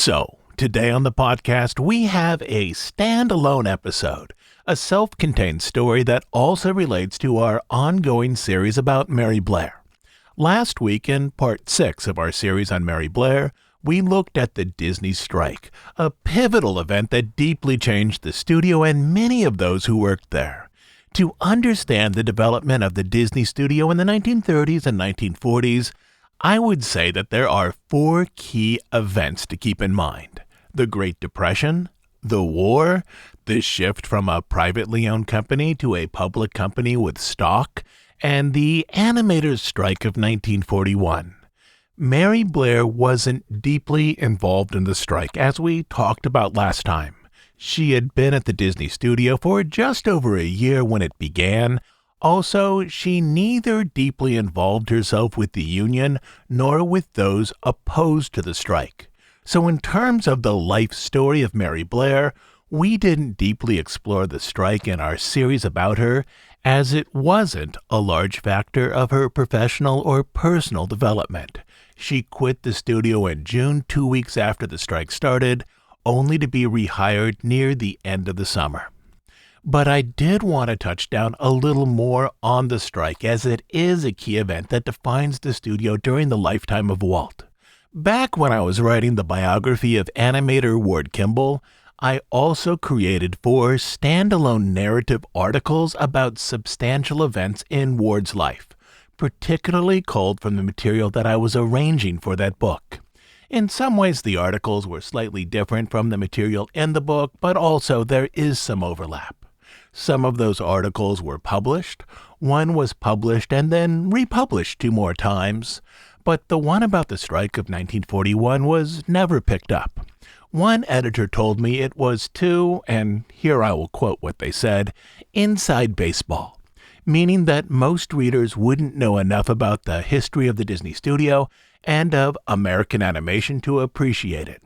So, today on the podcast, we have a standalone episode, a self-contained story that also relates to our ongoing series about Mary Blair. Last week, in part 6 of our series on Mary Blair, we looked at the Disney strike, a pivotal event that deeply changed the studio and many of those who worked there. To understand the development of the Disney studio in the 1930s and 1940s, I would say that there are 4 key events to keep in mind: the Great Depression, the war, the shift from a privately owned company to a public company with stock, and the animators' strike of 1941. Mary Blair wasn't deeply involved in the strike, as we talked about last time. She had been at the Disney studio for just over a year when it began. Also, she neither deeply involved herself with the union nor with those opposed to the strike. So in terms of the life story of Mary Blair, we didn't deeply explore the strike in our series about her, as it wasn't a large factor of her professional or personal development. She quit the studio in June, 2 weeks after the strike started, only to be rehired near the end of the summer. But I did want to touch down a little more on the strike, as it is a key event that defines the studio during the lifetime of Walt. Back when I was writing the biography of animator Ward Kimball, I also created 4 standalone narrative articles about substantial events in Ward's life, particularly culled from the material that I was arranging for that book. In some ways, the articles were slightly different from the material in the book, but also there is some overlap. Some of those articles were published. One was published and then republished 2 more times. But the one about the strike of 1941 was never picked up. One editor told me it was too, and here I will quote what they said, inside baseball, meaning that most readers wouldn't know enough about the history of the Disney studio and of American animation to appreciate it.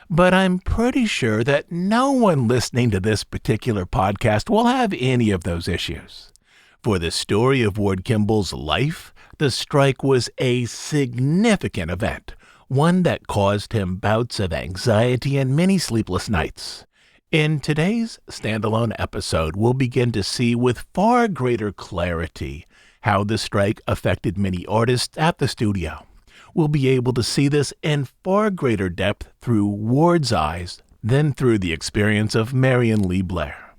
But I'm pretty sure that no one listening to this particular podcast will have any of those issues. For the story of Ward Kimball's life, the strike was a significant event, one that caused him bouts of anxiety and many sleepless nights. In today's standalone episode, we'll begin to see with far greater clarity how the strike affected many artists at the studio. We'll be able to see this in far greater depth through Ward's eyes than through the experience of Marion Lee Blair.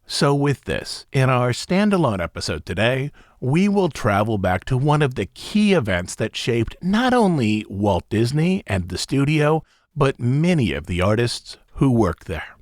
So with this, in our standalone episode today, we will travel back to one of the key events that shaped not only Walt Disney and the studio, but many of the artists who worked there.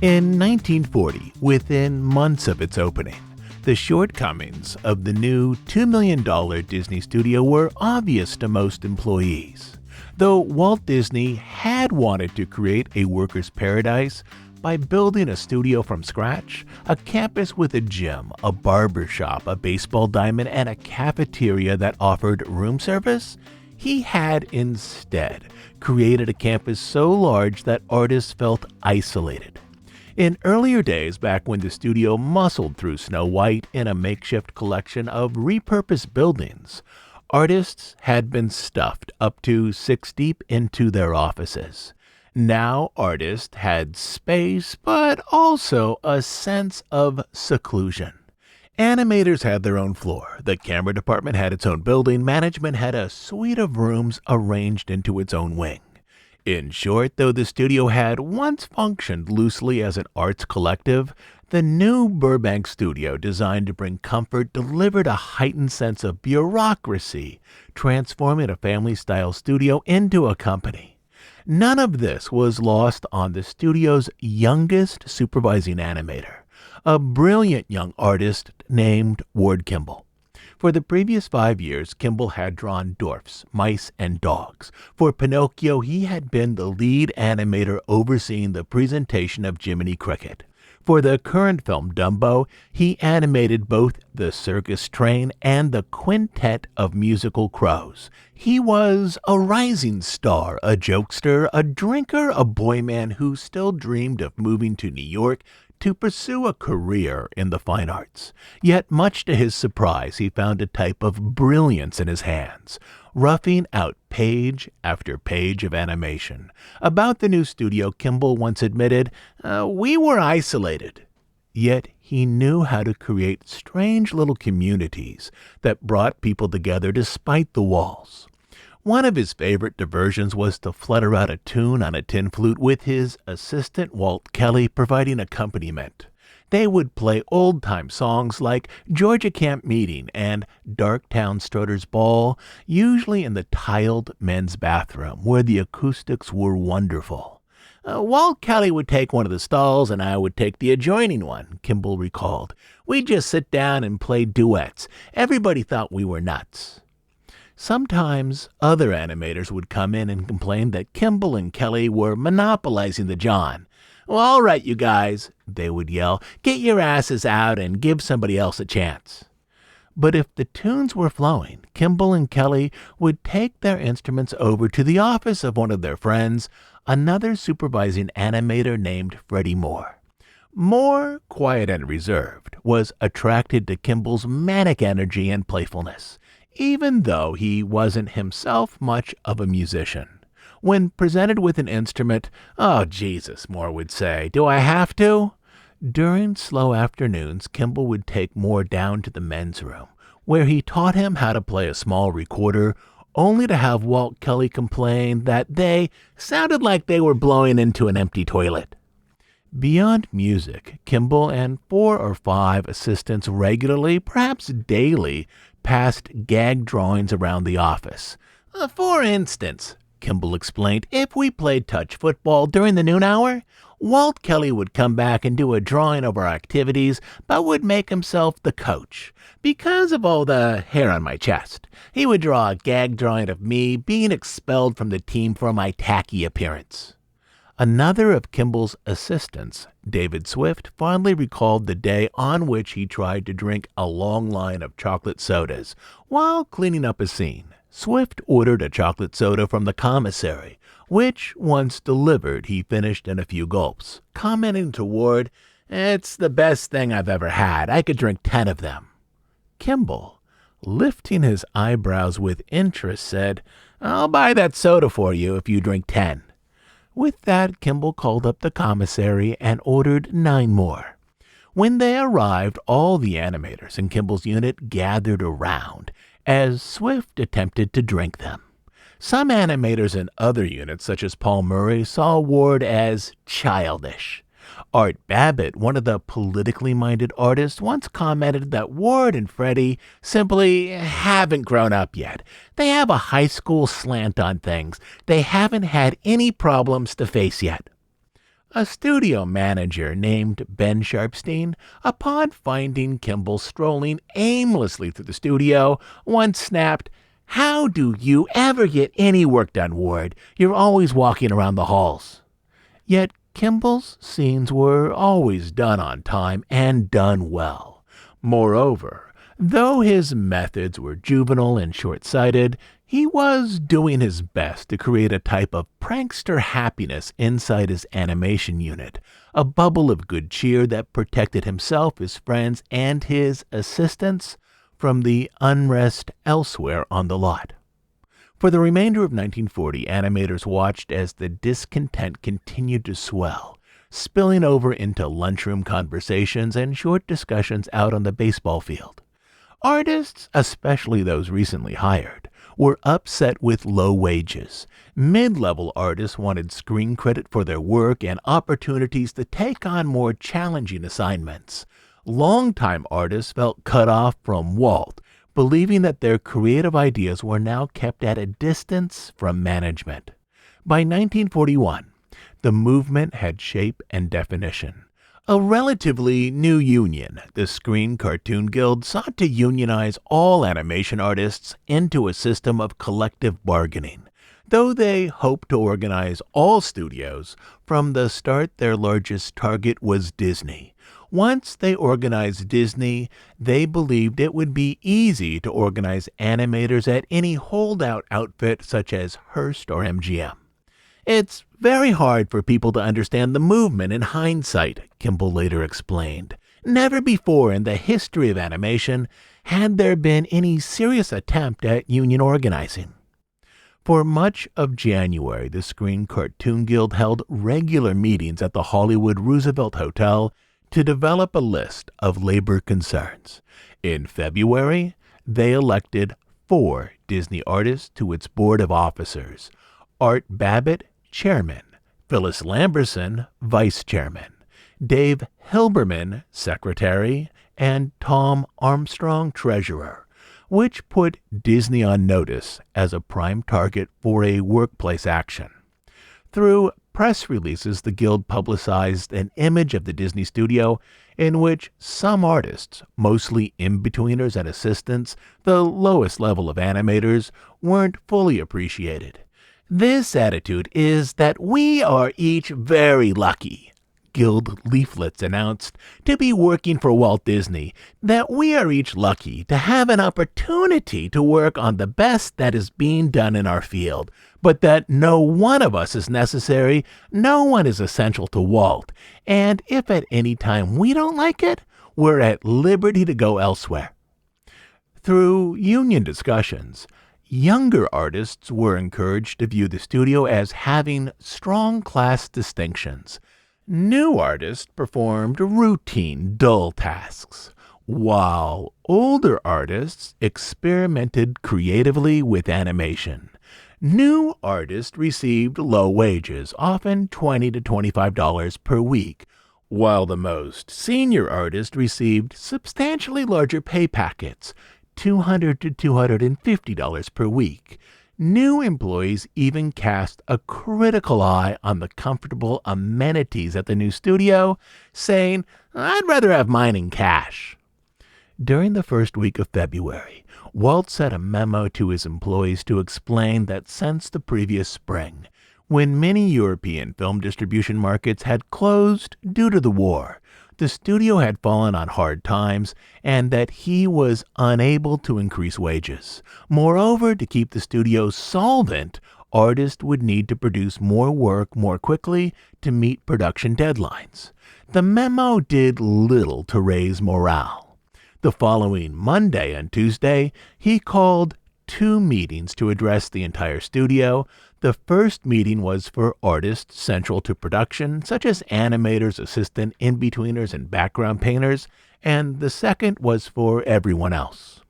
In 1940, within months of its opening, the shortcomings of the new $2 million Disney studio were obvious to most employees. Though Walt Disney had wanted to create a workers' paradise by building a studio from scratch, a campus with a gym, a barber shop, a baseball diamond, and a cafeteria that offered room service, he had instead created a campus so large that artists felt isolated. In earlier days, back when the studio muscled through Snow White in a makeshift collection of repurposed buildings, artists had been stuffed up to 6 deep into their offices. Now artists had space, but also a sense of seclusion. Animators had their own floor, the camera department had its own building, management had a suite of rooms arranged into its own wing. In short, though the studio had once functioned loosely as an arts collective, the new Burbank studio, designed to bring comfort, delivered a heightened sense of bureaucracy, transforming a family-style studio into a company. None of this was lost on the studio's youngest supervising animator, a brilliant young artist named Ward Kimball. For the previous 5 years, Kimball had drawn dwarfs, mice, and dogs. For Pinocchio, he had been the lead animator overseeing the presentation of Jiminy Cricket. For the current film Dumbo, he animated both the circus train and the quintet of musical crows. He was a rising star, a jokester, a drinker, a boy man who still dreamed of moving to New York to pursue a career in the fine arts. Yet, much to his surprise, he found a type of brilliance in his hands, roughing out page after page of animation. About the new studio, Kimball once admitted, "We were isolated." Yet he knew how to create strange little communities that brought people together despite the walls. One of his favorite diversions was to flutter out a tune on a tin flute with his assistant Walt Kelly providing accompaniment. They would play old-time songs like Georgia Camp Meeting and Darktown Strutter's Ball, usually in the tiled men's bathroom where the acoustics were wonderful. Walt Kelly would take one of the stalls and I would take the adjoining one, Kimball recalled. We'd just sit down and play duets. Everybody thought we were nuts. Sometimes other animators would come in and complain that Kimball and Kelly were monopolizing the John. "Well, all right, you guys," they would yell, "get your asses out and give somebody else a chance." But if the tunes were flowing, Kimball and Kelly would take their instruments over to the office of one of their friends, another supervising animator named Freddie Moore. Moore, quiet and reserved, was attracted to Kimball's manic energy and playfulness, even though he wasn't himself much of a musician. When presented with an instrument, "Oh, Jesus," Moore would say, "do I have to?" During slow afternoons, Kimball would take Moore down to the men's room, where he taught him how to play a small recorder, only to have Walt Kelly complain that they sounded like they were blowing into an empty toilet. Beyond music, Kimball and 4 or 5 assistants regularly, perhaps daily, passed gag drawings around the office. "For instance," Kimball explained, "if we played touch football during the noon hour, Walt Kelly would come back and do a drawing of our activities, but would make himself the coach. Because of all the hair on my chest, he would draw a gag drawing of me being expelled from the team for my tacky appearance." Another of Kimball's assistants, David Swift, fondly recalled the day on which he tried to drink a long line of chocolate sodas while cleaning up a scene. Swift ordered a chocolate soda from the commissary, which, once delivered, he finished in a few gulps, commenting to Ward, "It's the best thing I've ever had. I could drink 10 of them." Kimball, lifting his eyebrows with interest, said, "I'll buy that soda for you if you drink 10. With that, Kimball called up the commissary and ordered 9 more. When they arrived, all the animators in Kimball's unit gathered around as Swift attempted to drink them. Some animators in other units, such as Paul Murray, saw Ward as childish. Art Babbitt, one of the politically minded artists, once commented that Ward and Freddie simply haven't grown up yet. They have a high school slant on things. They haven't had any problems to face yet. A studio manager named Ben Sharpstein, upon finding Kimball strolling aimlessly through the studio, once snapped, "How do you ever get any work done, Ward? You're always walking around the halls." Yet Kimball's scenes were always done on time and done well. Moreover, though his methods were juvenile and short-sighted, he was doing his best to create a type of prankster happiness inside his animation unit, a bubble of good cheer that protected himself, his friends, and his assistants from the unrest elsewhere on the lot. For the remainder of 1940, animators watched as the discontent continued to swell, spilling over into lunchroom conversations and short discussions out on the baseball field. Artists, especially those recently hired, were upset with low wages. Mid-level artists wanted screen credit for their work and opportunities to take on more challenging assignments. Longtime artists felt cut off from Walt, believing that their creative ideas were now kept at a distance from management. By 1941, the movement had shape and definition. A relatively new union, the Screen Cartoon Guild, sought to unionize all animation artists into a system of collective bargaining. Though they hoped to organize all studios, from the start their largest target was Disney. Once they organized Disney, they believed it would be easy to organize animators at any holdout outfit such as Hearst or MGM. It's Very hard for people to understand the movement in hindsight, Kimball later explained. Never before in the history of animation had there been any serious attempt at union organizing. For much of January, the Screen Cartoon Guild held regular meetings at the Hollywood Roosevelt Hotel to develop a list of labor concerns. In February, they elected 4 Disney artists to its board of officers: Art Babbitt, chairman; Phyllis Lamberson, vice chairman; Dave Hilberman, secretary; and Tom Armstrong, treasurer, which put Disney on notice as a prime target for a workplace action. Through press releases, the Guild publicized an image of the Disney studio in which some artists, mostly in-betweeners and assistants, the lowest level of animators, weren't fully appreciated. This attitude is that we are each very lucky, Guild leaflets announced, to be working for Walt Disney, that we are each lucky to have an opportunity to work on the best that is being done in our field, but that no one of us is necessary, no one is essential to Walt, and if at any time we don't like it, we're at liberty to go elsewhere. Through union discussions, younger artists were encouraged to view the studio as having strong class distinctions. New artists performed routine, dull tasks, while older artists experimented creatively with animation. New artists received low wages, often $20 to $25 per week, while the most senior artists received substantially larger pay packets, $200 to $250 per week. New employees even cast a critical eye on the comfortable amenities at the new studio, saying, "I'd rather have mine in cash." During the first week of February, Walt sent a memo to his employees to explain that since the previous spring, when many European film distribution markets had closed due to the war, the studio had fallen on hard times, and that he was unable to increase wages. Moreover, to keep the studio solvent, artists would need to produce more work more quickly to meet production deadlines. The memo did little to raise morale. The following Monday and Tuesday, he called 2 meetings to address the entire studio. The first meeting was for artists central to production, such as animators, assistant in-betweeners, and background painters, and the second was for everyone else.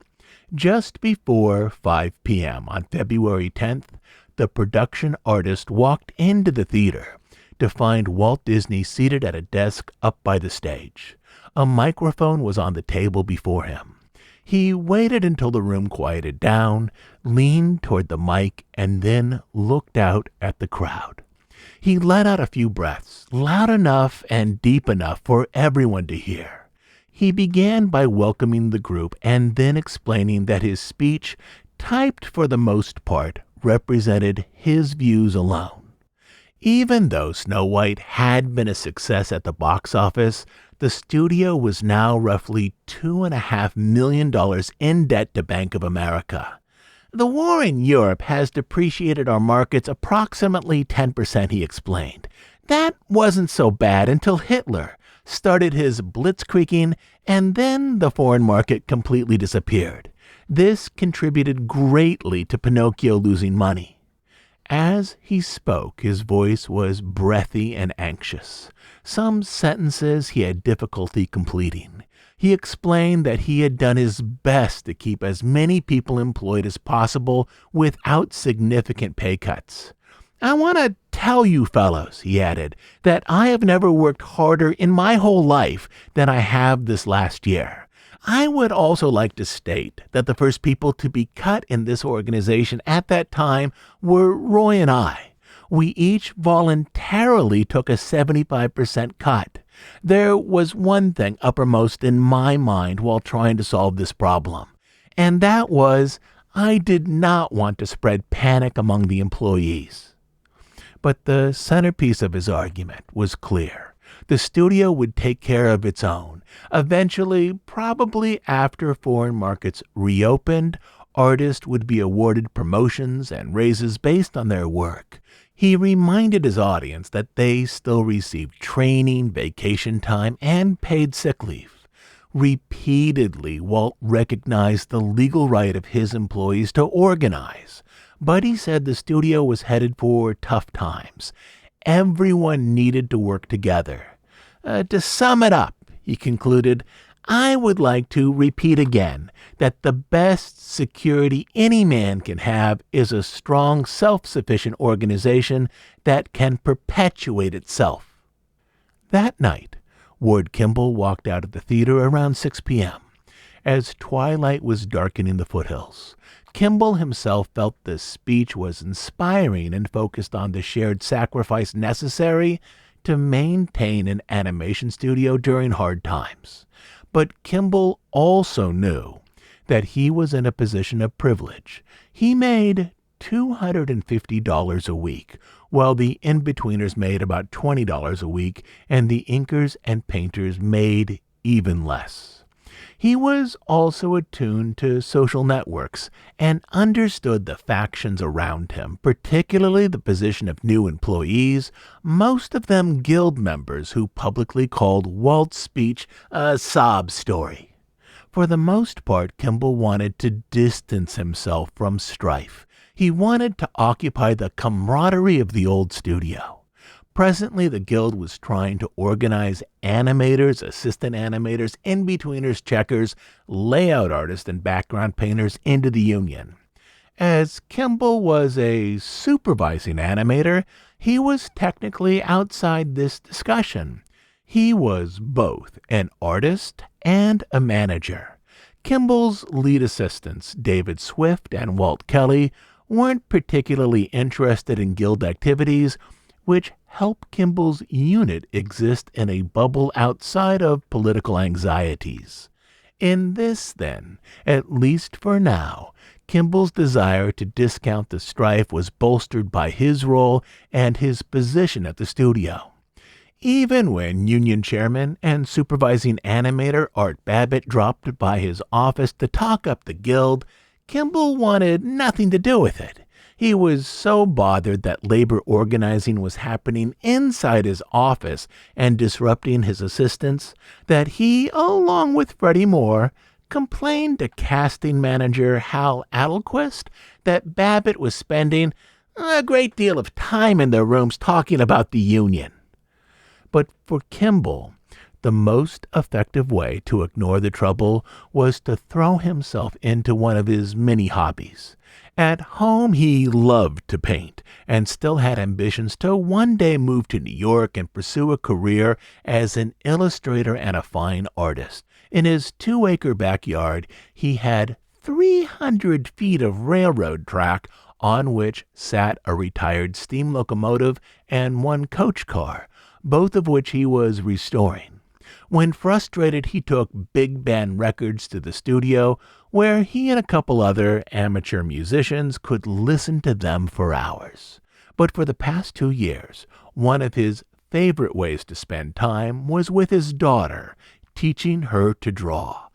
Just before 5 p.m. on February 10th, the production artist walked into the theater to find Walt Disney seated at a desk up by the stage. A microphone was on the table before him. He waited until the room quieted down, leaned toward the mic, and then looked out at the crowd. He let out a few breaths, loud enough and deep enough for everyone to hear. He began by welcoming the group and then explaining that his speech, typed for the most part, represented his views alone. Even though Snow White had been a success at the box office, the studio was now roughly $2.5 million in debt to Bank of America. The war in Europe has depreciated our markets approximately 10%, he explained. That wasn't so bad until Hitler started his blitzkrieging, and then the foreign market completely disappeared. This contributed greatly to Pinocchio losing money. As he spoke, his voice was breathy and anxious. Some sentences he had difficulty completing. He explained that he had done his best to keep as many people employed as possible without significant pay cuts. "I want to tell you fellows," he added, "that I have never worked harder in my whole life than I have this last year. I would also like to state that the first people to be cut in this organization at that time were Roy and I. We each voluntarily took a 75% cut. There was one thing uppermost in my mind while trying to solve this problem, and that was I did not want to spread panic among the employees." But the centerpiece of his argument was clear. The studio would take care of its own. Eventually, probably after foreign markets reopened, artists would be awarded promotions and raises based on their work. He reminded his audience that they still received training, vacation time, and paid sick leave. Repeatedly, Walt recognized the legal right of his employees to organize, but he said the studio was headed for tough times. Everyone needed to work together. To sum it up, he concluded, I would like to repeat again that the best security any man can have is a strong, self-sufficient organization that can perpetuate itself. That night, Ward Kimball walked out of the theater around 6 p.m. As twilight was darkening the foothills, Kimball himself felt the speech was inspiring and focused on the shared sacrifice necessary to maintain an animation studio during hard times. But Kimball also knew that he was in a position of privilege. He made $250 a week, while the in-betweeners made about $20 a week, and the inkers and painters made even less. He was also attuned to social networks and understood the factions around him, particularly the position of new employees, most of them guild members who publicly called Walt's speech a sob story. For the most part, Kimball wanted to distance himself from strife. He wanted to occupy the camaraderie of the old studio. Presently, the guild was trying to organize animators, assistant animators, in-betweeners, checkers, layout artists, and background painters into the union. As Kimball was a supervising animator, he was technically outside this discussion. He was both an artist and a manager. Kimball's lead assistants, David Swift and Walt Kelly, weren't particularly interested in guild activities, which helped Kimball's unit exist in a bubble outside of political anxieties. In this, then, at least for now, Kimball's desire to discount the strife was bolstered by his role and his position at the studio. Even when union chairman and supervising animator Art Babbitt dropped by his office to talk up the guild, Kimball wanted nothing to do with it. He was so bothered that labor organizing was happening inside his office and disrupting his assistants that he, along with Freddie Moore, complained to casting manager Hal Adelquist that Babbitt was spending a great deal of time in their rooms talking about the union. But for Kimball, the most effective way to ignore the trouble was to throw himself into one of his many hobbies. At home, he loved to paint and still had ambitions to one day move to New York and pursue a career as an illustrator and a fine artist. In his 2-acre backyard, he had 300 feet of railroad track on which sat a retired steam locomotive and one coach car, both of which he was restoring. When frustrated, he took big band records to the studio, where he and a couple other amateur musicians could listen to them for hours. But for the past 2 years, one of his favorite ways to spend time was with his daughter, teaching her to draw.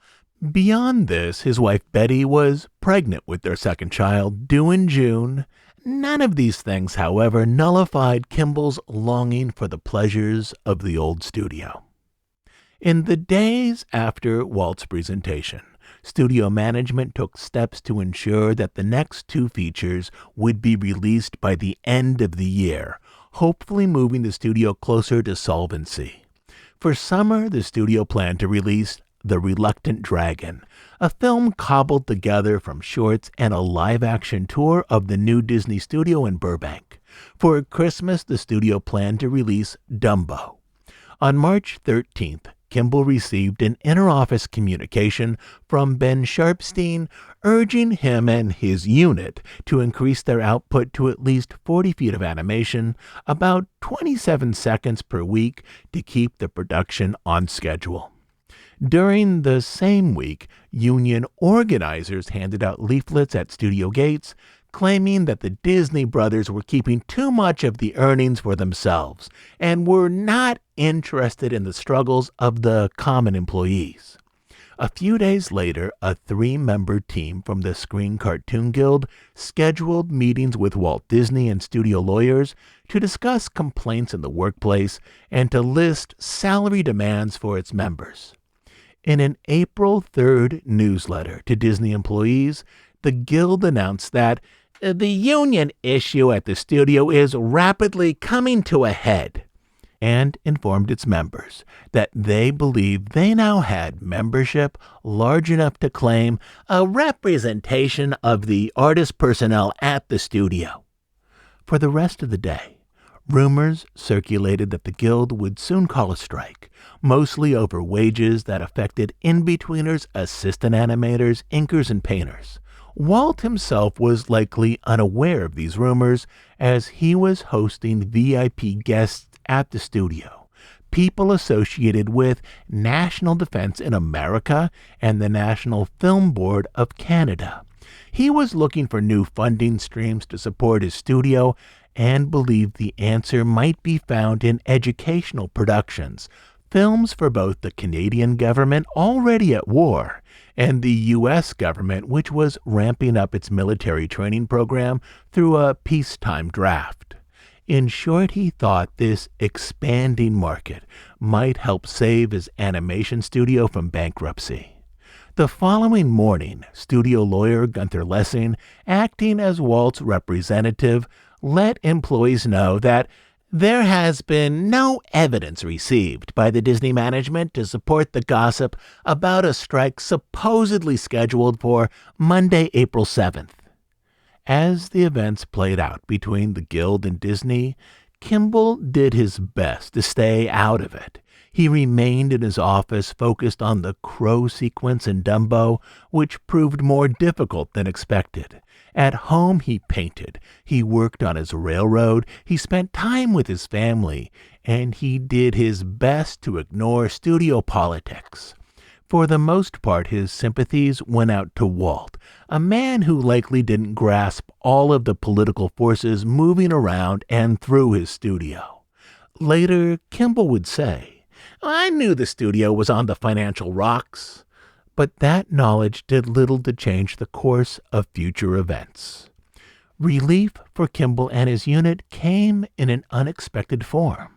Beyond this, his wife Betty was pregnant with their second child, due in June. None of these things, however, nullified Kimball's longing for the pleasures of the old studio. In the days after Walt's presentation, studio management took steps to ensure that the next 2 features would be released by the end of the year, hopefully moving the studio closer to solvency. For summer, the studio planned to release The Reluctant Dragon, a film cobbled together from shorts and a live-action tour of the new Disney studio in Burbank. For Christmas, the studio planned to release Dumbo. On March 13th, Kimball received an inter-office communication from Ben Sharpstein urging him and his unit to increase their output to at least 40 feet of animation, about 27 seconds per week, to keep the production on schedule. During the same week, union organizers handed out leaflets at studio gates claiming that the Disney brothers were keeping too much of the earnings for themselves and were not interested in the struggles of the common employees. A few days later, a 3-member team from the Screen Cartoon Guild scheduled meetings with Walt Disney and studio lawyers to discuss complaints in the workplace and to list salary demands for its members. In an April 3rd newsletter to Disney employees, the Guild announced that the union issue at the studio is rapidly coming to a head, and informed its members that they believed they now had membership large enough to claim a representation of the artist personnel at the studio. For the rest of the day, rumors circulated that the Guild would soon call a strike, mostly over wages that affected in-betweeners, assistant animators, inkers, and painters. Walt himself was likely unaware of these rumors, as he was hosting VIP guests at the studio, people associated with National Defense in America and the National Film Board of Canada. He was looking for new funding streams to support his studio and believed the answer might be found in educational productions, films for both the Canadian government already at war and the U.S. government, which was ramping up its military training program through a peacetime draft. In short, he thought this expanding market might help save his animation studio from bankruptcy. The following morning, studio lawyer Gunther Lessing, acting as Walt's representative, let employees know that there has been no evidence received by the Disney management to support the gossip about a strike supposedly scheduled for Monday, April 7th. As the events played out between the Guild and Disney, Kimball did his best to stay out of it. He remained in his office focused on the crow sequence in Dumbo, which proved more difficult than expected. At home he painted, he worked on his railroad, he spent time with his family, and he did his best to ignore studio politics. For the most part, his sympathies went out to Walt, a man who likely didn't grasp all of the political forces moving around and through his studio. Later, Kimball would say, "I knew the studio was on the financial rocks," but that knowledge did little to change the course of future events. Relief for Kimball and his unit came in an unexpected form.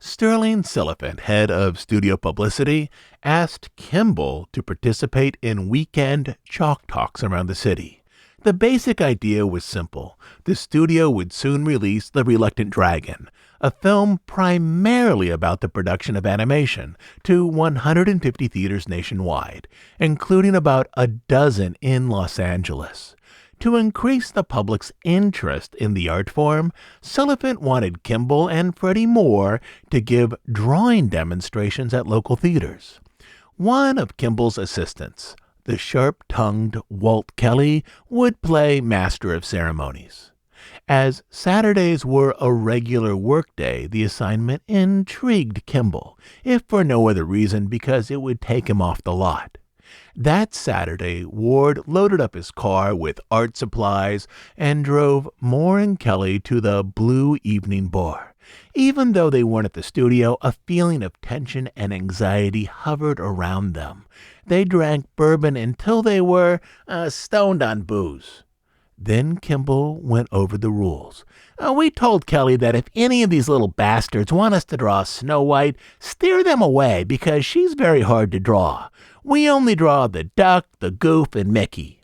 Sterling Silliphant, head of studio publicity, asked Kimball to participate in weekend chalk talks around the city. The basic idea was simple. The studio would soon release The Reluctant Dragon, a film primarily about the production of animation, to 150 theaters nationwide, including about a dozen in Los Angeles. To increase the public's interest in the art form, Silliphant wanted Kimball and Freddie Moore to give drawing demonstrations at local theaters. One of Kimball's assistants, the sharp-tongued Walt Kelly, would play master of ceremonies. As Saturdays were a regular workday, the assignment intrigued Kimball, if for no other reason because it would take him off the lot. That Saturday, Ward loaded up his car with art supplies and drove Moore and Kelly to the Blue Evening Bar. Even though they weren't at the studio, a feeling of tension and anxiety hovered around them. They drank bourbon until they were stoned on booze. Then Kimball went over the rules. We told Kelly that if any of these little bastards want us to draw Snow White, steer them away because she's very hard to draw. We only draw the duck, the goof, and Mickey.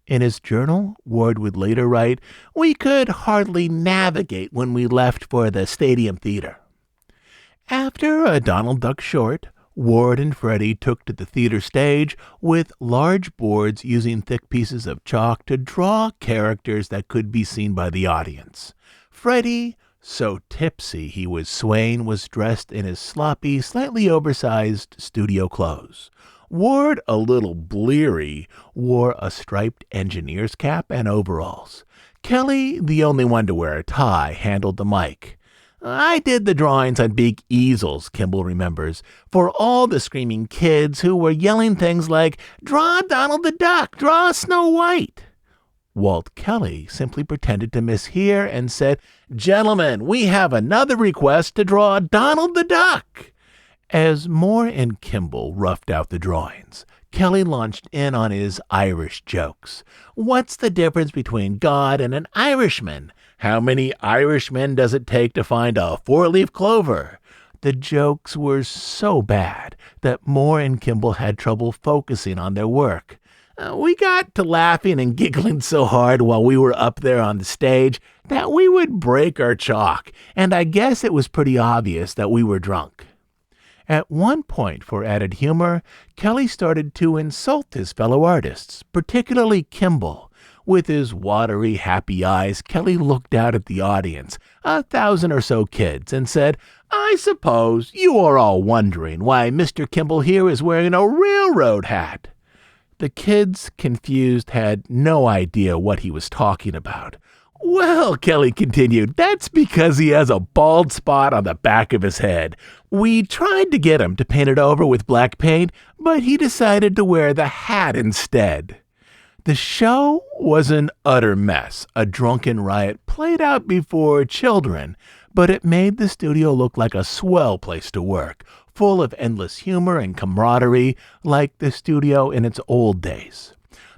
In his journal, Ward would later write, "We could hardly navigate when we left for the Stadium Theater." After a Donald Duck short, Ward and Freddie took to the theater stage with large boards using thick pieces of chalk to draw characters that could be seen by the audience. Freddie, so tipsy he was swaying, was dressed in his sloppy, slightly oversized studio clothes. Ward, a little bleary, wore a striped engineer's cap and overalls. Kelly, the only one to wear a tie, handled the mic. "I did the drawings on big easels," Kimball remembers, "for all the screaming kids who were yelling things like, 'Draw Donald the Duck! Draw Snow White!'" Walt Kelly simply pretended to mishear and said, "Gentlemen, we have another request to draw Donald the Duck." As Moore and Kimball roughed out the drawings, Kelly launched in on his Irish jokes. What's the difference between God and an Irishman? How many Irishmen does it take to find a four-leaf clover? The jokes were so bad that Moore and Kimball had trouble focusing on their work. We got to laughing and giggling so hard while we were up there on the stage that we would break our chalk, and I guess it was pretty obvious that we were drunk. At one point, for added humor, Kelly started to insult his fellow artists, particularly Kimball. With his watery, happy eyes, Kelly looked out at the audience, 1,000 or so kids, and said, "I suppose you are all wondering why Mr. Kimball here is wearing a railroad hat." The kids, confused, had no idea what he was talking about. "Well," Kelly continued, "that's because he has a bald spot on the back of his head. We tried to get him to paint it over with black paint, but he decided to wear the hat instead." The show was an utter mess. A drunken riot played out before children, but it made the studio look like a swell place to work, full of endless humor and camaraderie, like the studio in its old days.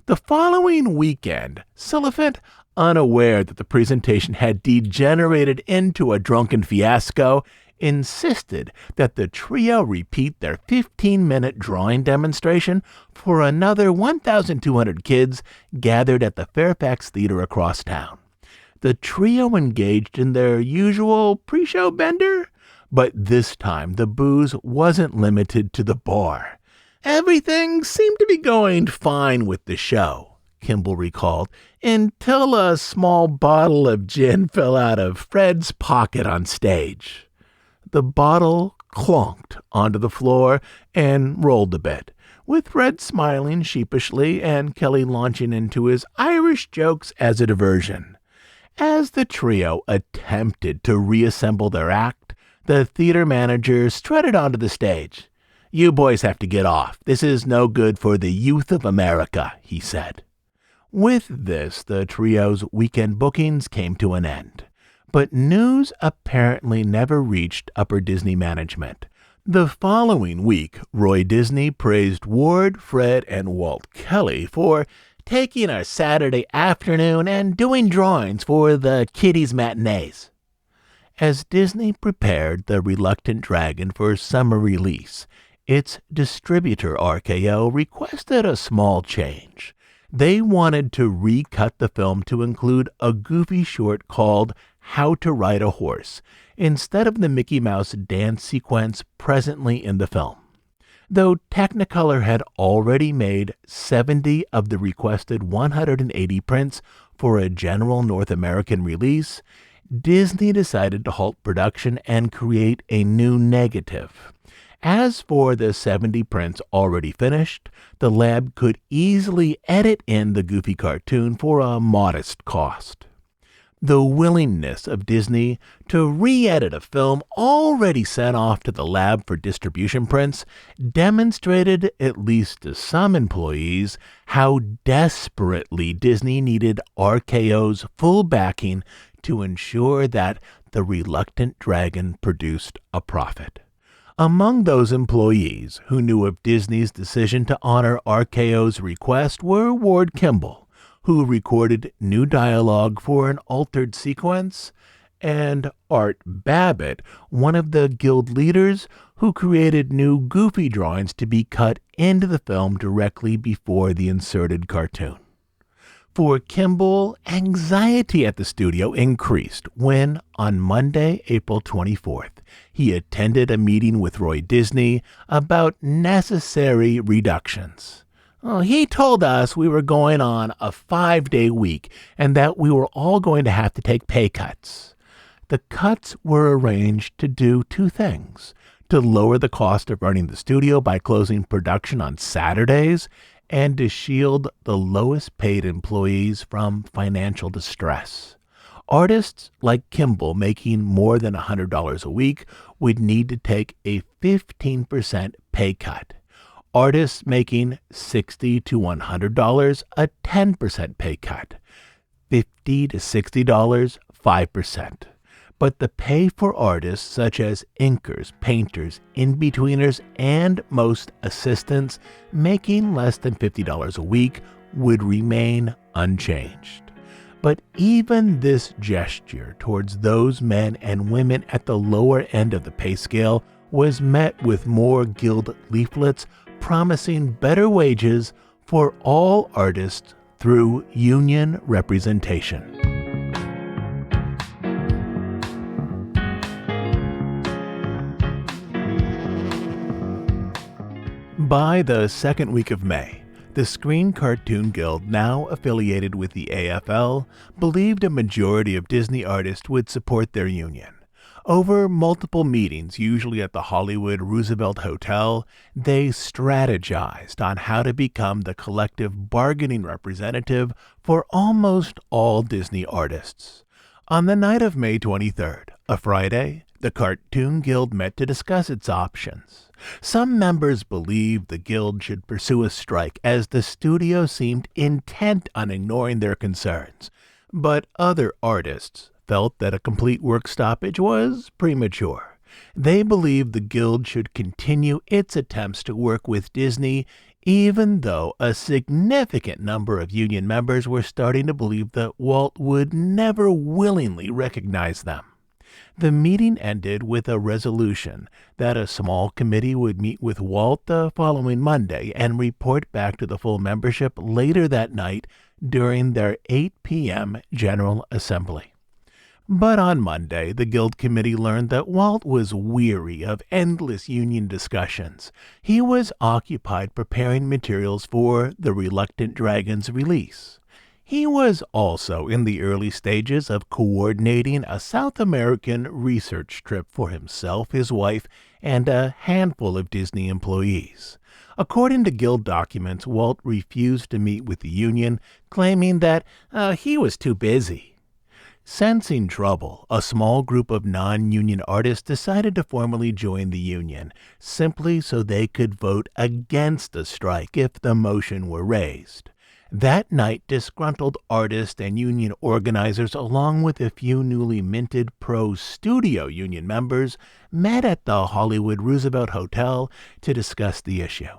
The following weekend, Sullivan, unaware that the presentation had degenerated into a drunken fiasco, insisted that the trio repeat their 15-minute drawing demonstration for another 1,200 kids gathered at the Fairfax Theater across town. The trio engaged in their usual pre-show bender, but this time the booze wasn't limited to the bar. "Everything seemed to be going fine with the show," Kimball recalled, "until a small bottle of gin fell out of Fred's pocket on stage." The bottle clunked onto the floor and rolled a bit, with Fred smiling sheepishly and Kelly launching into his Irish jokes as a diversion. As the trio attempted to reassemble their act, the theater manager strutted onto the stage. "You boys have to get off. This is no good for the youth of America," he said. With this, the trio's weekend bookings came to an end. But news apparently never reached Upper Disney management. The following week, Roy Disney praised Ward, Fred, and Walt Kelly for taking a Saturday afternoon and doing drawings for the kiddies' matinees. As Disney prepared The Reluctant Dragon for summer release, its distributor RKO requested a small change. They wanted to recut the film to include a goofy short called How to Ride a Horse, instead of the Mickey Mouse dance sequence presently in the film. Though Technicolor had already made 70 of the requested 180 prints for a general North American release, Disney decided to halt production and create a new negative. As for the 70 prints already finished, the lab could easily edit in the goofy cartoon for a modest cost. The willingness of Disney to re-edit a film already sent off to the lab for distribution prints demonstrated, at least to some employees, how desperately Disney needed RKO's full backing to ensure that The Reluctant Dragon produced a profit. Among those employees who knew of Disney's decision to honor RKO's request were Ward Kimball, who recorded new dialogue for an altered sequence, and Art Babbitt, one of the guild leaders who created new goofy drawings to be cut into the film directly before the inserted cartoon. For Kimball, anxiety at the studio increased when, on Monday, April 24th, he attended a meeting with Roy Disney about necessary reductions. He told us we were going on a 5-day week and that we were all going to have to take pay cuts. The cuts were arranged to do two things: to lower the cost of running the studio by closing production on Saturdays, and to shield the lowest paid employees from financial distress. Artists like Kimball making more than $100 a week would need to take a 15% pay cut. Artists making $60 to $100, a 10% pay cut. $50 to $60, 5%. But the pay for artists such as inkers, painters, in-betweeners, and most assistants making less than $50 a week would remain unchanged. But even this gesture towards those men and women at the lower end of the pay scale was met with more guild leaflets promising better wages for all artists through union representation. By the second week of May, the Screen Cartoon Guild, now affiliated with the AFL, believed a majority of Disney artists would support their union. Over multiple meetings, usually at the Hollywood Roosevelt Hotel, they strategized on how to become the collective bargaining representative for almost all Disney artists. On the night of May 23rd, a Friday, the Cartoon Guild met to discuss its options. Some members believed the Guild should pursue a strike as the studio seemed intent on ignoring their concerns, but other artists felt that a complete work stoppage was premature. They believed the Guild should continue its attempts to work with Disney, even though a significant number of union members were starting to believe that Walt would never willingly recognize them. The meeting ended with a resolution that a small committee would meet with Walt the following Monday and report back to the full membership later that night during their 8 p.m. General Assembly. But on Monday, the Guild committee learned that Walt was weary of endless union discussions. He was occupied preparing materials for The Reluctant Dragon's release. He was also in the early stages of coordinating a South American research trip for himself, his wife, and a handful of Disney employees. According to Guild documents, Walt refused to meet with the union, claiming that he was too busy. Sensing trouble, a small group of non-union artists decided to formally join the union, simply so they could vote against the strike if the motion were raised. That night, disgruntled artists and union organizers, along with a few newly minted pro-studio union members, met at the Hollywood Roosevelt Hotel to discuss the issue.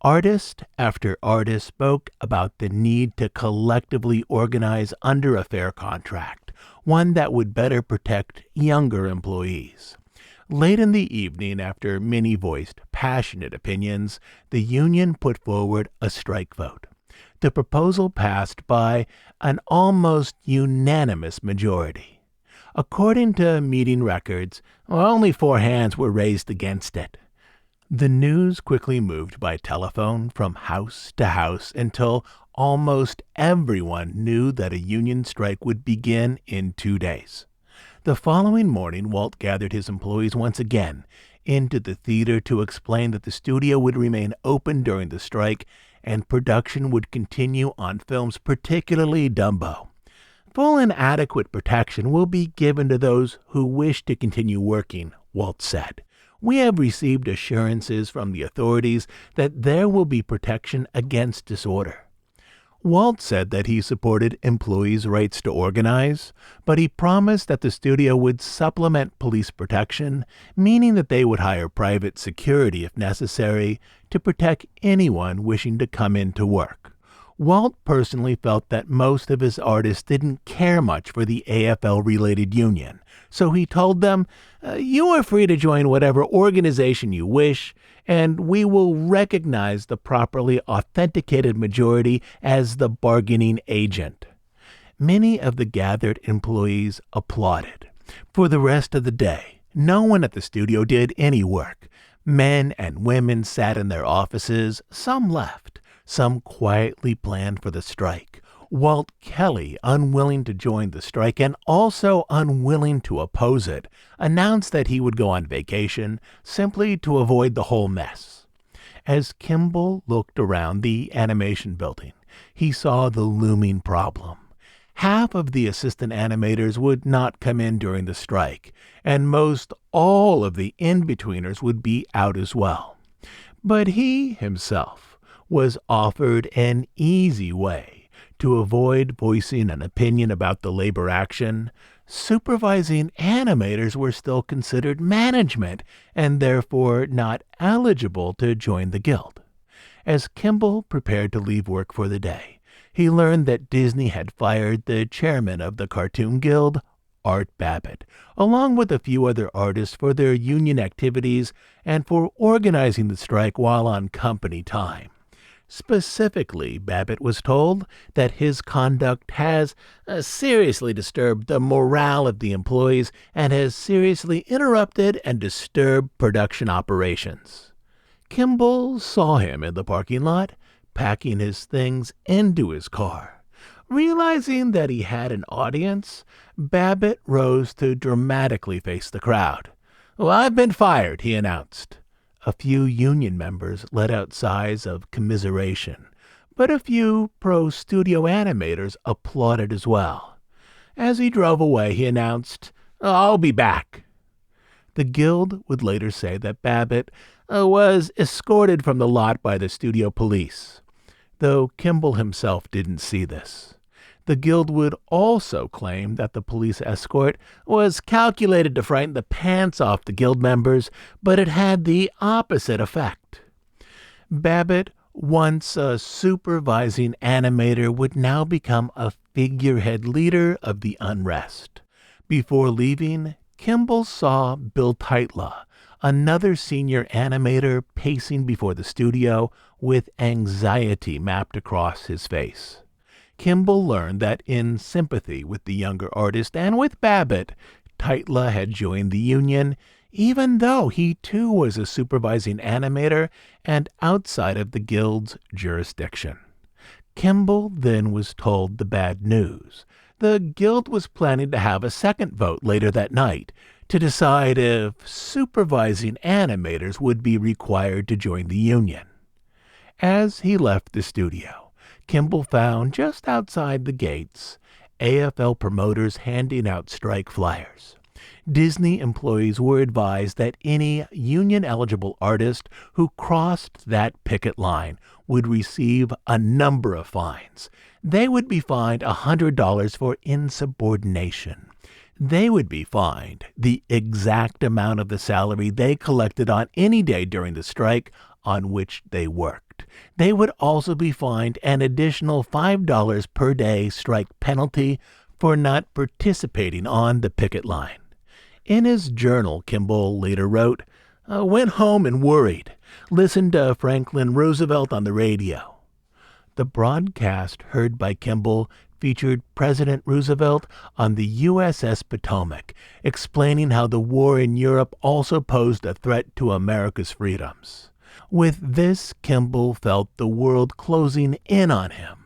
Artist after artist spoke about the need to collectively organize under a fair contract, one that would better protect younger employees. Late in the evening, after many voiced passionate opinions, the union put forward a strike vote. The proposal passed by an almost unanimous majority. According to meeting records, only 4 hands were raised against it. The news quickly moved by telephone from house to house until almost everyone knew that a union strike would begin in 2 days. The following morning, Walt gathered his employees once again into the theater to explain that the studio would remain open during the strike and production would continue on films, particularly Dumbo. Full and adequate protection will be given to those who wish to continue working, Walt said. We have received assurances from the authorities that there will be protection against disorder. Walt said that he supported employees' rights to organize, but he promised that the studio would supplement police protection, meaning that they would hire private security if necessary to protect anyone wishing to come in to work. Walt personally felt that most of his artists didn't care much for the AFL-related union, so he told them, "You are free to join whatever organization you wish, and we will recognize the properly authenticated majority as the bargaining agent." Many of the gathered employees applauded. For the rest of the day, no one at the studio did any work. Men and women sat in their offices, some left, some quietly planned for the strike. Walt Kelly, unwilling to join the strike and also unwilling to oppose it, announced that he would go on vacation simply to avoid the whole mess. As Kimball looked around the animation building, he saw the looming problem. Half of the assistant animators would not come in during the strike, and most all of the in-betweeners would be out as well. But he himself was offered an easy way to avoid voicing an opinion about the labor action, supervising animators were still considered management and therefore not eligible to join the guild. As Kimball prepared to leave work for the day, he learned that Disney had fired the chairman of the Cartoon Guild, Art Babbitt, along with a few other artists for their union activities and for organizing the strike while on company time. Specifically, Babbitt was told that his conduct has seriously disturbed the morale of the employees and has seriously interrupted and disturbed production operations. Kimball saw him in the parking lot, packing his things into his car. Realizing that he had an audience, Babbitt rose to dramatically face the crowd. "Well, I've been fired," he announced. A few union members let out sighs of commiseration, but a few pro-studio animators applauded as well. As he drove away, he announced, "I'll be back." The guild would later say that Babbitt was escorted from the lot by the studio police, though Kimball himself didn't see this. The guild would also claim that the police escort was calculated to frighten the pants off the guild members, but it had the opposite effect. Babbitt, once a supervising animator, would now become a figurehead leader of the unrest. Before leaving, Kimball saw Bill Teitla, another senior animator, pacing before the studio with anxiety mapped across his face. Kimball learned that in sympathy with the younger artist and with Babbitt, Teitla had joined the union, even though he too was a supervising animator and outside of the guild's jurisdiction. Kimball then was told the bad news. The guild was planning to have a second vote later that night to decide if supervising animators would be required to join the union. As he left the studio, Kimball found just outside the gates AFL promoters handing out strike flyers. Disney employees were advised that any union-eligible artist who crossed that picket line would receive a number of fines. They would be fined $100 for insubordination. They would be fined the exact amount of the salary they collected on any day during the strike on which they worked. They would also be fined an additional $5 per day strike penalty for not participating on the picket line. In his journal, Kimball later wrote, "Went home and worried. Listened to Franklin Roosevelt on the radio." The broadcast heard by Kimball featured President Roosevelt on the USS Potomac, explaining how the war in Europe also posed a threat to America's freedoms. With this, Kimball felt the world closing in on him.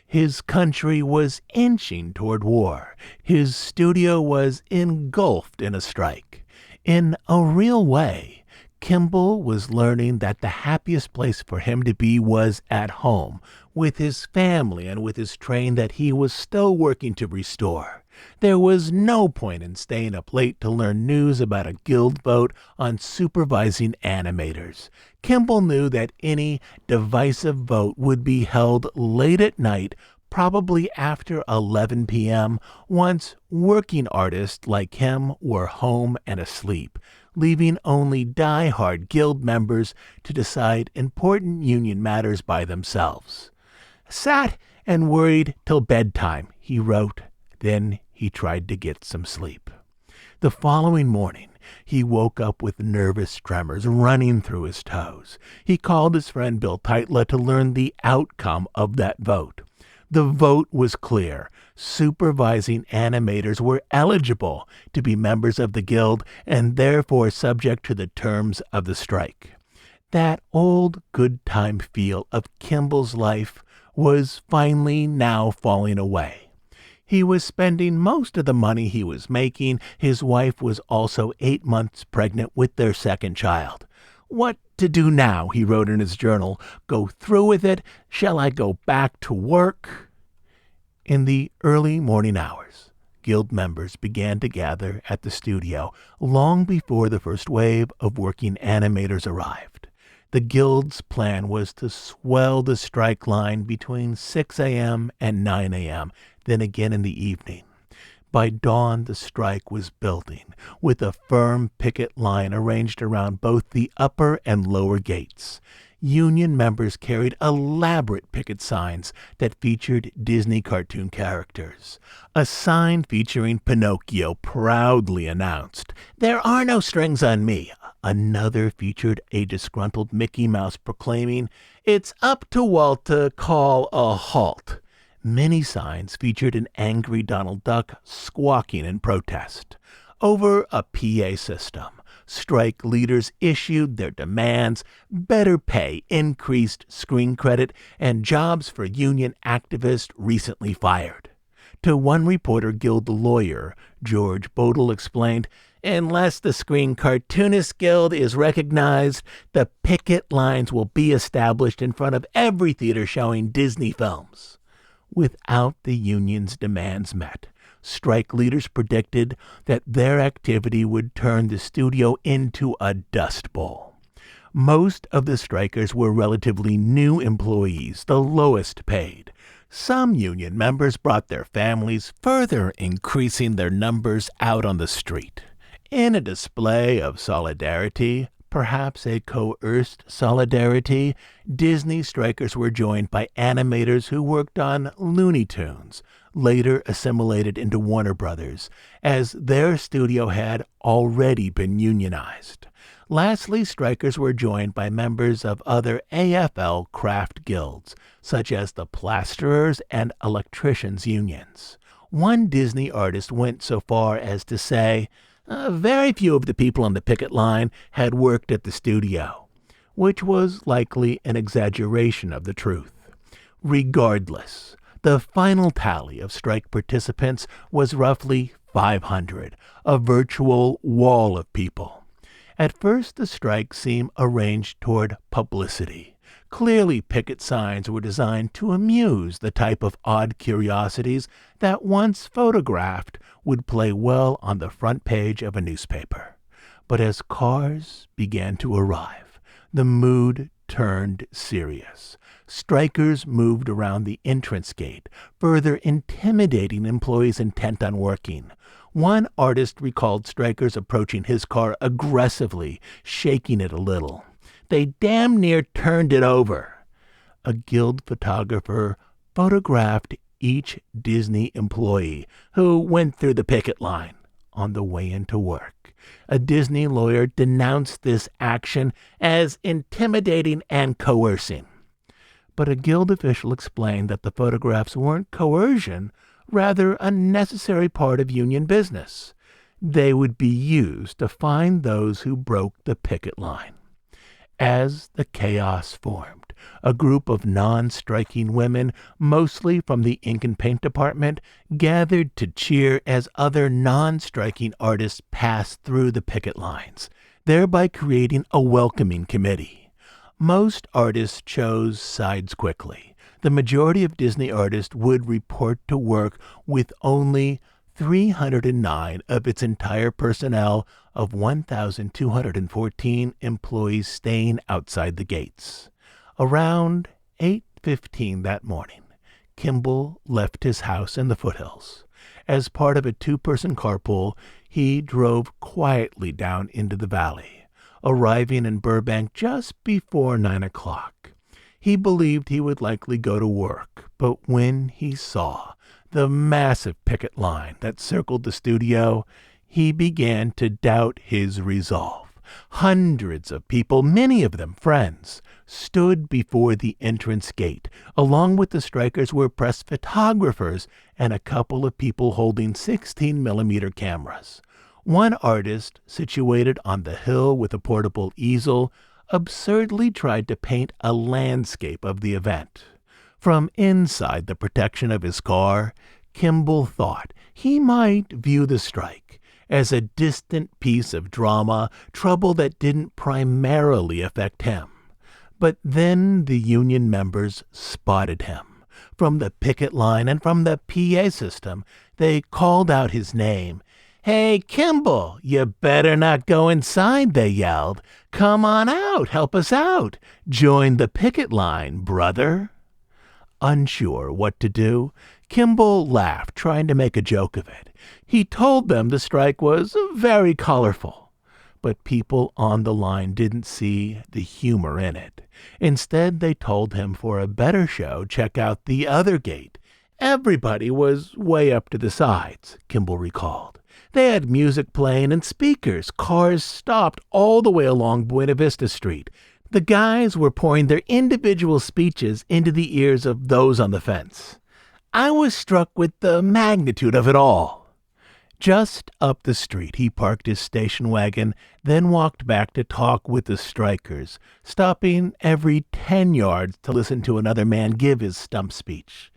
His country was inching toward war. His studio was engulfed in a strike. In a real way, Kimball was learning that the happiest place for him to be was at home, with his family and with his train that he was still working to restore. There was no point in staying up late to learn news about a guild vote on supervising animators. Kimball knew that any divisive vote would be held late at night, probably after 11 p.m., once working artists like him were home and asleep, leaving only die-hard guild members to decide important union matters by themselves. "Sat and worried till bedtime," he wrote. Then he tried to get some sleep. The following morning, he woke up with nervous tremors running through his toes. He called his friend Bill Teitla to learn the outcome of that vote. The vote was clear. Supervising animators were eligible to be members of the guild and therefore subject to the terms of the strike. That old good time feel of Kimball's life was finally now falling away. He was spending most of the money he was making. His wife was also 8 months pregnant with their second child. "What to do now?" he wrote in his journal. "Go through with it? Shall I go back to work?" In the early morning hours, guild members began to gather at the studio long before the first wave of working animators arrived. The guild's plan was to swell the strike line between 6 a.m. and 9 a.m., then again in the evening. By dawn, the strike was building, with a firm picket line arranged around both the upper and lower gates. Union members carried elaborate picket signs that featured Disney cartoon characters. A sign featuring Pinocchio proudly announced, "There are no strings on me." Another featured a disgruntled Mickey Mouse proclaiming, "It's up to Walt to call a halt." Many signs featured an angry Donald Duck squawking in protest. Over a PA system, strike leaders issued their demands: better pay, increased screen credit, and jobs for union activists recently fired. To one reporter guild lawyer, George Bodle explained, "Unless the Screen Cartoonist Guild is recognized, the picket lines will be established in front of every theater showing Disney films." Without the union's demands met, strike leaders predicted that their activity would turn the studio into a dust bowl. Most of the strikers were relatively new employees, the lowest paid. Some union members brought their families, further increasing their numbers out on the street. In a display of solidarity, perhaps a coerced solidarity, Disney strikers were joined by animators who worked on Looney Tunes, later assimilated into Warner Brothers, as their studio had already been unionized. Lastly, strikers were joined by members of other AFL craft guilds, such as the Plasterers and Electricians unions. One Disney artist went so far as to say, very few of the people on the picket line had worked at the studio, which was likely an exaggeration of the truth. Regardless, the final tally of strike participants was roughly 500, a virtual wall of people. At first, the strike seemed arranged toward publicity. Clearly, picket signs were designed to amuse the type of odd curiosities that, once photographed, would play well on the front page of a newspaper. But as cars began to arrive, the mood turned serious. Strikers moved around the entrance gate, further intimidating employees intent on working. One artist recalled strikers approaching his car aggressively, shaking it a little. "They damn near turned it over." A guild photographer photographed each Disney employee who went through the picket line on the way into work. A Disney lawyer denounced this action as intimidating and coercing. But a guild official explained that the photographs weren't coercion, rather a necessary part of union business. They would be used to find those who broke the picket line. As the chaos formed, a group of non-striking women, mostly from the ink and paint department, gathered to cheer as other non-striking artists passed through the picket lines, thereby creating a welcoming committee. Most artists chose sides quickly. The majority of Disney artists would report to work with only 309 of its entire personnel of 1,214 employees staying outside the gates. Around 8:15 that morning, Kimball left his house in the foothills. As part of a two-person carpool, he drove quietly down into the valley, arriving in Burbank just before 9 o'clock. He believed he would likely go to work, but when he saw the massive picket line that circled the studio, he began to doubt his resolve. Hundreds of people, many of them friends, stood before the entrance gate. Along with the strikers were press photographers and a couple of people holding 16mm cameras. One artist, situated on the hill with a portable easel, absurdly tried to paint a landscape of the event. From inside the protection of his car, Kimball thought he might view the strike as a distant piece of drama, trouble that didn't primarily affect him. But then the union members spotted him. From the picket line and from the PA system, they called out his name. "Hey, Kimball, you better not go inside," they yelled. "Come on out, help us out. Join the picket line, brother." Unsure what to do, Kimball laughed, trying to make a joke of it. He told them the strike was very colorful. But people on the line didn't see the humor in it. Instead, they told him for a better show, check out the other gate. Everybody was way up to the sides, Kimball recalled. They had music playing and speakers. Cars stopped all the way along Buena Vista Street. The guys were pouring their individual speeches into the ears of those on the fence. I was struck with the magnitude of it all. Just up the street, he parked his station wagon, then walked back to talk with the strikers, stopping every 10 yards to listen to another man give his stump speech.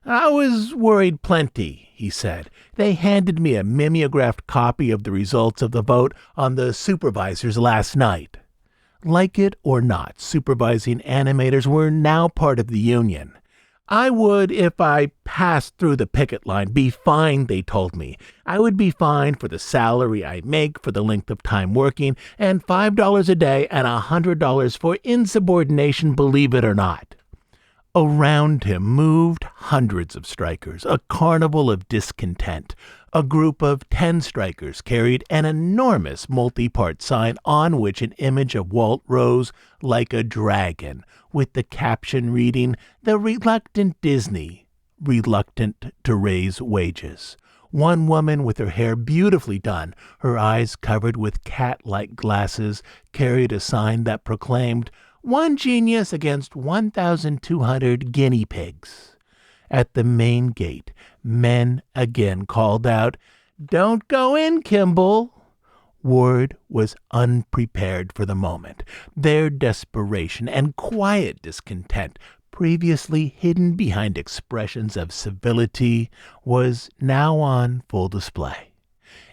I was worried plenty, he said. They handed me a mimeographed copy of the results of the vote on the supervisors last night. Like it or not, supervising animators were now part of the union. I would, if I passed through the picket line, be fined, they told me. I would be fined for the salary I make, for the length of time working, and $5 a day and $100 for insubordination, believe it or not. Around him moved hundreds of strikers, a carnival of discontent. A group of 10 strikers carried an enormous multi-part sign on which an image of Walt rose like a dragon, with the caption reading, "The reluctant Disney, reluctant to raise wages." One woman with her hair beautifully done, her eyes covered with cat-like glasses, carried a sign that proclaimed, "One genius against 1,200 guinea pigs." At the main gate, men again called out, "Don't go in, Kimball." Ward was unprepared for the moment. Their desperation and quiet discontent, previously hidden behind expressions of civility, was now on full display.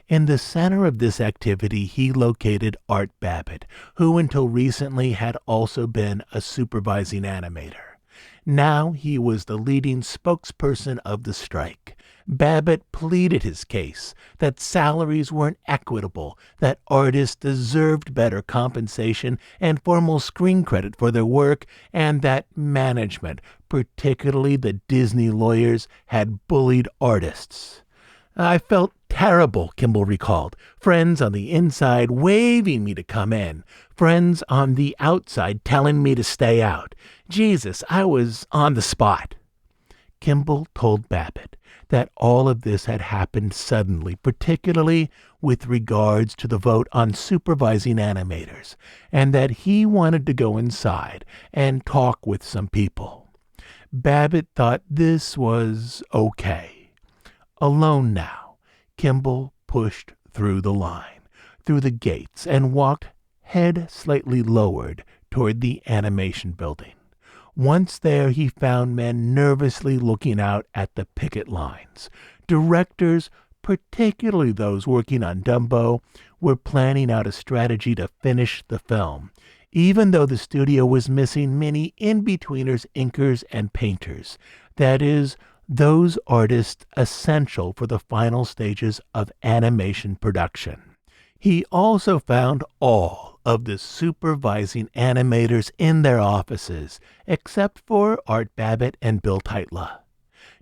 In the center of this activity, he located Art Babbitt, who until recently had also been a supervising animator. Now he was the leading spokesperson of the strike. Babbitt pleaded his case that salaries weren't equitable, that artists deserved better compensation and formal screen credit for their work, and that management, particularly the Disney lawyers, had bullied artists. I felt terrible, Kimball recalled. Friends on the inside waving me to come in. Friends on the outside telling me to stay out. Jesus, I was on the spot. Kimball told Babbitt that all of this had happened suddenly, particularly with regards to the vote on supervising animators, and that he wanted to go inside and talk with some people. Babbitt thought this was okay. Alone now, Kimball pushed through the line, through the gates, and walked, head slightly lowered, toward the animation building. Once there, he found men nervously looking out at the picket lines. Directors, particularly those working on Dumbo, were planning out a strategy to finish the film, even though the studio was missing many in-betweeners, inkers, and painters. That is, those artists essential for the final stages of animation production. He also found all of the supervising animators in their offices, except for Art Babbitt and Bill Teitla.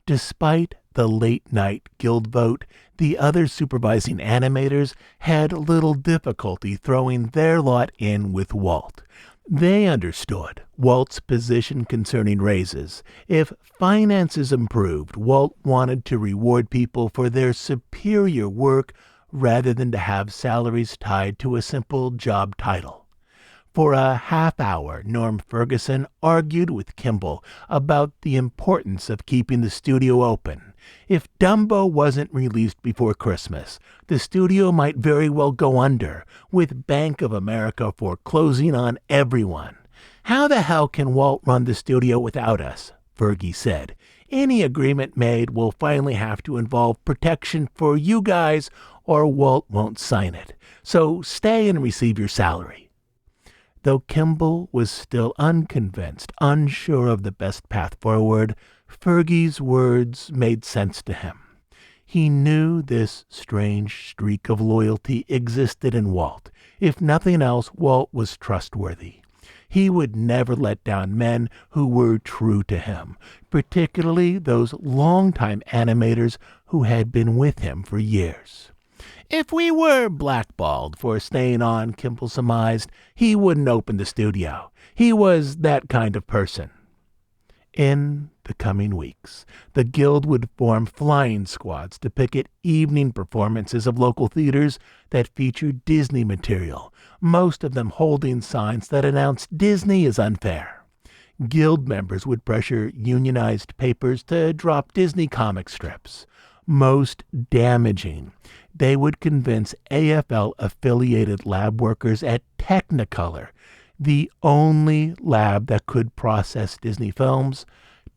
Despite the late-night guild vote, the other supervising animators had little difficulty throwing their lot in with Walt. They understood Walt's position concerning raises. If finances improved, Walt wanted to reward people for their superior work rather than to have salaries tied to a simple job title. For a half hour, Norm Ferguson argued with Kimball about the importance of keeping the studio open. If Dumbo wasn't released before Christmas, the studio might very well go under, with Bank of America foreclosing on everyone. "How the hell can Walt run the studio without us?" Fergie said. "Any agreement made will finally have to involve protection for you guys, or Walt won't sign it. So stay and receive your salary." Though Kimball was still unconvinced, unsure of the best path forward, Fergie's words made sense to him. He knew this strange streak of loyalty existed in Walt. If nothing else, Walt was trustworthy. He would never let down men who were true to him, particularly those longtime animators who had been with him for years. If we were blackballed for staying on, Kimball surmised, he wouldn't open the studio. He was that kind of person. In the coming weeks, the Guild would form flying squads to picket evening performances of local theaters that featured Disney material, most of them holding signs that announced Disney is unfair. Guild members would pressure unionized papers to drop Disney comic strips. Most damaging, they would convince AFL-affiliated lab workers at Technicolor, the only lab that could process Disney films,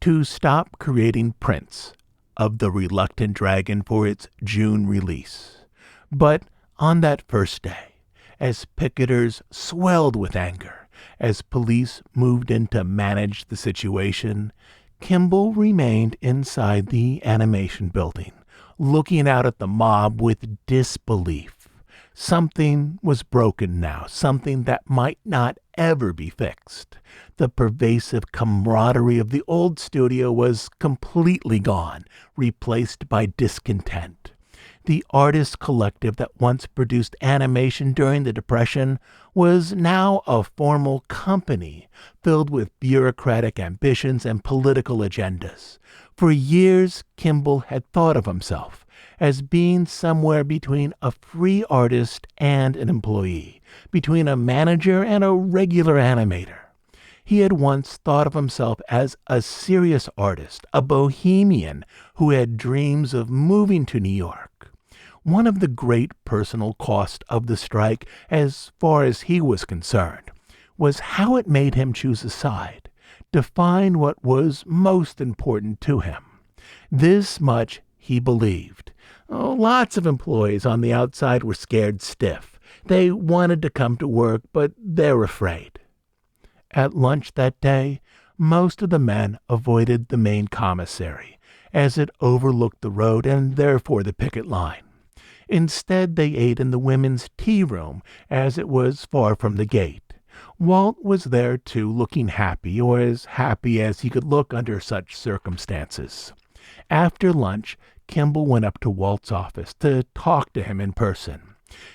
to stop creating prints of The Reluctant Dragon for its June release. But on that first day, as picketers swelled with anger, as police moved in to manage the situation, Kimball remained inside the animation building, looking out at the mob with disbelief. Something was broken now, something that might not ever be fixed. The pervasive camaraderie of the old studio was completely gone, replaced by discontent. The artist collective that once produced animation during the Depression was now a formal company filled with bureaucratic ambitions and political agendas. For years, Kimball had thought of himself as being somewhere between a free artist and an employee, between a manager and a regular animator. He had once thought of himself as a serious artist, a bohemian who had dreams of moving to New York. One of the great personal costs of the strike, as far as he was concerned, was how it made him choose a side, define what was most important to him. This much he believed. Lots of employees on the outside were scared stiff. They wanted to come to work, but they're afraid. At lunch that day, most of the men avoided the main commissary, as it overlooked the road and therefore the picket line. Instead, they ate in the women's tea room, as it was far from the gate. Walt was there too, looking happy, or as happy as he could look under such circumstances. After lunch, Kimball went up to Walt's office to talk to him in person.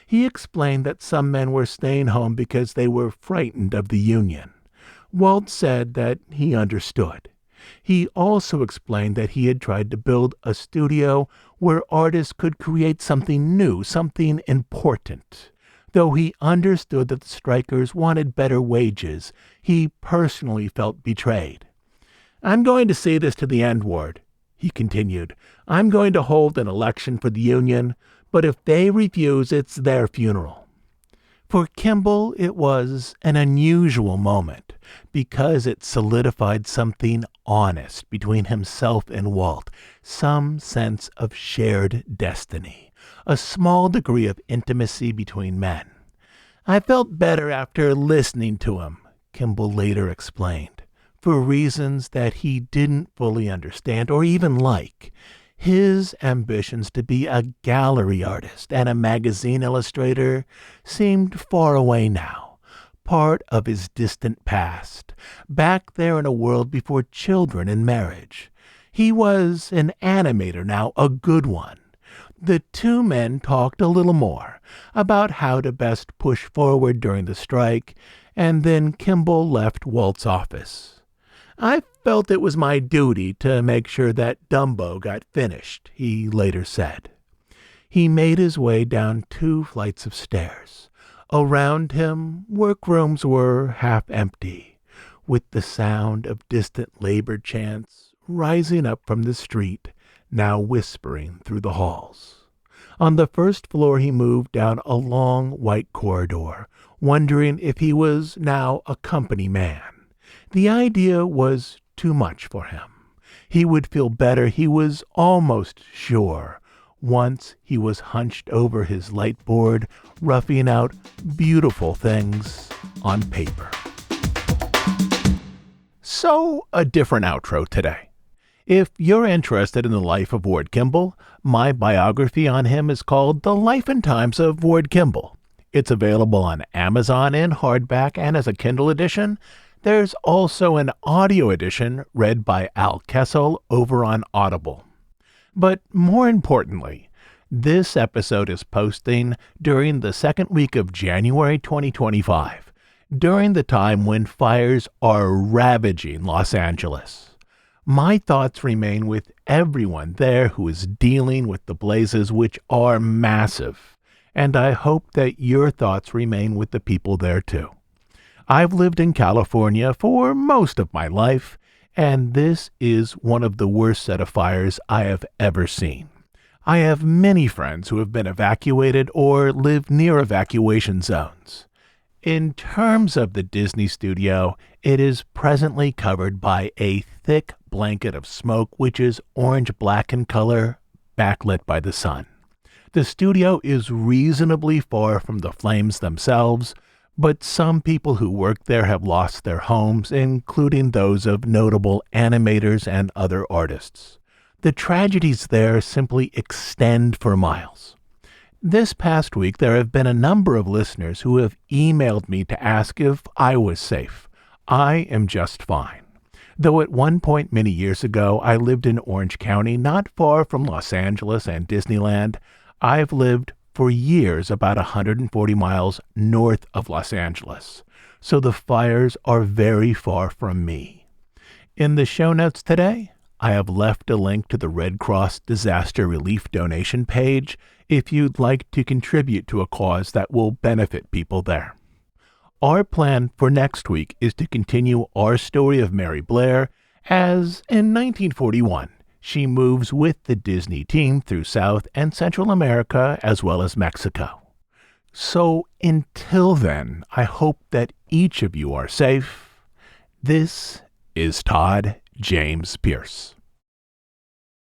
He explained that some men were staying home because they were frightened of the union. Walt said that he understood. He also explained that he had tried to build a studio where artists could create something new, something important. Though he understood that the strikers wanted better wages, he personally felt betrayed. "I'm going to see this to the end, Ward," he continued. "I'm going to hold an election for the union, but if they refuse, it's their funeral." For Kimball, it was an unusual moment because it solidified something honest between himself and Walt, some sense of shared destiny, a small degree of intimacy between men. "I felt better after listening to him," Kimball later explained, for reasons that he didn't fully understand or even like. His ambitions to be a gallery artist and a magazine illustrator seemed far away now, part of his distant past, back there in a world before children and marriage. He was an animator now, a good one. The two men talked a little more about how to best push forward during the strike, and then Kimball left Walt's office. "I felt it was my duty to make sure that Dumbo got finished," he later said. He made his way down 2 flights of stairs. Around him, workrooms were half empty, with the sound of distant labor chants rising up from the street, now whispering through the halls. On the first floor he moved down a long white corridor, wondering if he was now a company man. The idea was too much for him. He would feel better, he was almost sure, once he was hunched over his light board, roughing out beautiful things on paper. So, a different outro today. If you're interested in the life of Ward Kimball, my biography on him is called The Life and Times of Ward Kimball. It's available on Amazon in hardback and as a Kindle edition. There's also an audio edition read by Al Kessel over on Audible. But more importantly, this episode is posting during the second week of January 2025, during the time when fires are ravaging Los Angeles. My thoughts remain with everyone there who is dealing with the blazes, which are massive, and I hope that your thoughts remain with the people there too. I've lived in California for most of my life, and this is one of the worst set of fires I have ever seen. I have many friends who have been evacuated or live near evacuation zones. In terms of the Disney studio, it is presently covered by a thick blanket of smoke which is orange-black in color, backlit by the sun. The studio is reasonably far from the flames themselves, but some people who work there have lost their homes, including those of notable animators and other artists. The tragedies there simply extend for miles. This past week, there have been a number of listeners who have emailed me to ask if I was safe. I am just fine. Though at one point many years ago, I lived in Orange County, not far from Los Angeles and Disneyland, I've lived for years about 140 miles north of Los Angeles, so the fires are very far from me. In the show notes today, I have left a link to the Red Cross Disaster Relief donation page if you'd like to contribute to a cause that will benefit people there. Our plan for next week is to continue our story of Mary Blair as, in 1941, she moves with the Disney team through South and Central America as well as Mexico. So until then, I hope that each of you are safe. This is Todd James Pierce.